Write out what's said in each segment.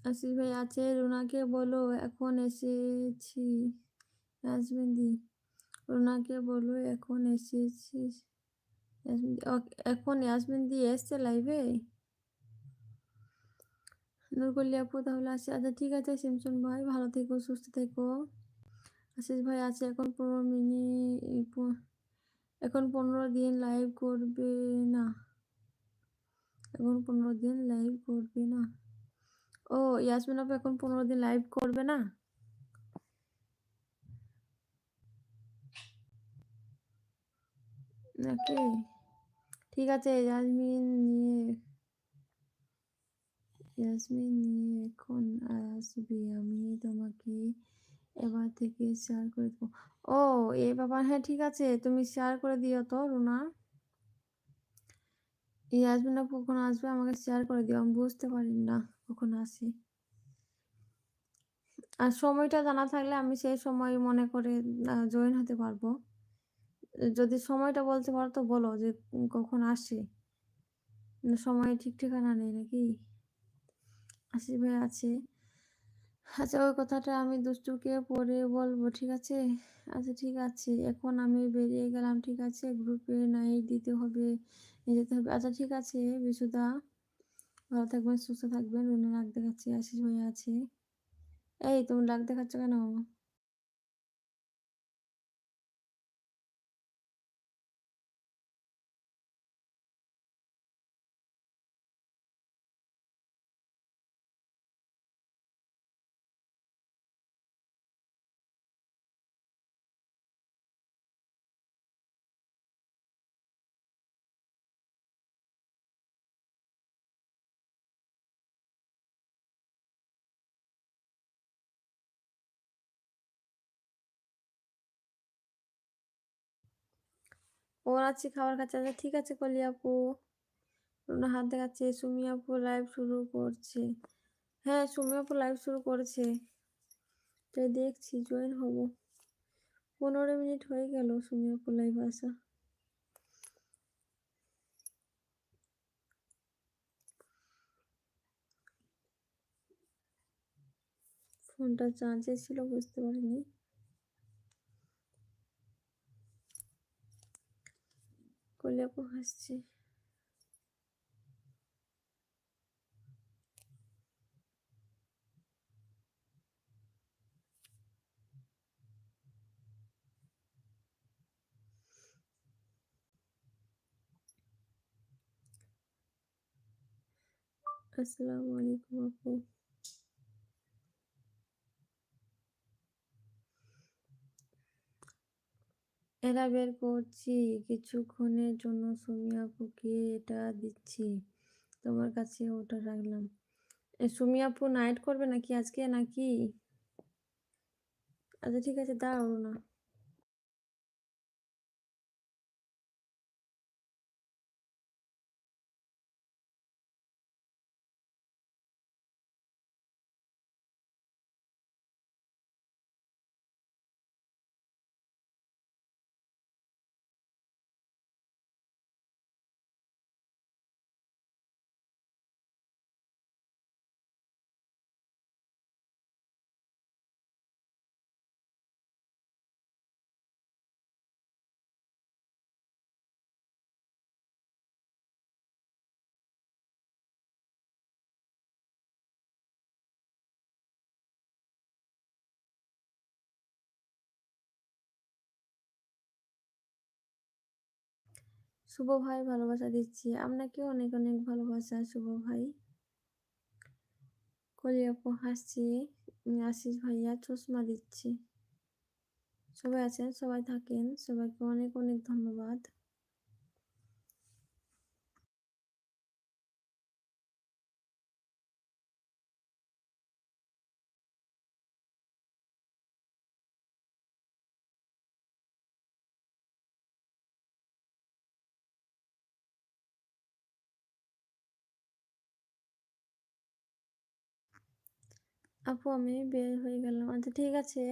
আশিস ভাই আছে, রুনাকে বলো এখন এসেছি। ইয়াসমিন দি, রুনাকে বলো এখন এসেছি। এখন ইয়াসমিন দি এসছে লাইভে। নুরকলি আপু তাহলে আসে, আচ্ছা ঠিক আছে সিমসন ভাই, ভালো থেকো সুস্থ থেকো। আশিস ভাই আছে এখন 15 মিনিট, এখন 15 দিন লাইভ করবে না, এখন 15 দিন লাইভ করবে না। ও ইয়াসমিন আপু এখন 15 দিন লাইভ করবে না নাকি? ঠিক আছে ইয়াসমিন নিয়ে এখন আসবে, আমি তোমাকে এবার থেকে শেয়ার করে দেবো। ও এ বাবা, হ্যাঁ ঠিক আছে, তুমি শেয়ার করে দিও তো রুনা। ইয়াসমিন আপু কখন আসবে আমাকে শেয়ার করে দিও, আমি বুঝতে পারি না কখন আসে। আর সময়টা জানা থাকলে আমি সেই সময় মনে করে জয়েন হতে পারবো। যদি সময়টা বলতে পারো তো বলো যে কখন আসে, সময় ঠিক ঠিকানা নেই নাকি? আশিস ভাই আছে, আচ্ছা ওই কথাটা আমি দুষ্টুকে পরে বলবো, ঠিক আছে? আচ্ছা ঠিক আছে, এখন আমি বেরিয়ে গেলাম, ঠিক আছে? গ্রুপে নাইট দিতে হবে, যেতে হবে। আচ্ছা ঠিক আছে বিশুদা, ভালো থাকবেন সুস্থ থাকবেন। রুনা রাগ দেখাচ্ছে, আশিস ভাই আছে। এই তুমি রাগ দেখাচ্ছ কেন? ওর আছে খাবার খাচ্ছে, আচ্ছা ঠিক আছে কলি আপু। রুনা হাত দেখাচ্ছে, সুমি আপু লাইভ শুরু করছে। হ্যাঁ সুমি আপু লাইভ শুরু করেছে, তাই দেখছি জয়েন হব। 15 মিনিট হয়ে গেল সুমি আপু লাইভ আসা। ফোনটা চার্জে ছিল বুঝতে পারিনি। কলি আপু হাসছে। আসসালামু আলাইকুম আপু। এরা বের করছি কিছুক্ষণের জন্য, সুমি আপুকে এটা দিচ্ছি, তোমার কাছে ওটা রাখলাম। সুমি আপু নাইট করবে নাকি আজকে নাকি? আচ্ছা ঠিক আছে দাঁড়াও না। শুভ ভাই ভালোবাসা দিচ্ছি, আপনাকেও অনেক অনেক ভালোবাসা শুভ ভাই। কলি আপু হাসছি, আশিস ভাইয়া চশমা দিচ্ছি। সবাই আছেন, সবাই থাকেন, সবাইকে অনেক অনেক ধন্যবাদ। আপু আমি বের হয়ে গেলাম, আচ্ছা ঠিক আছে।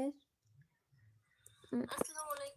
আসসালামু আলাইকুম।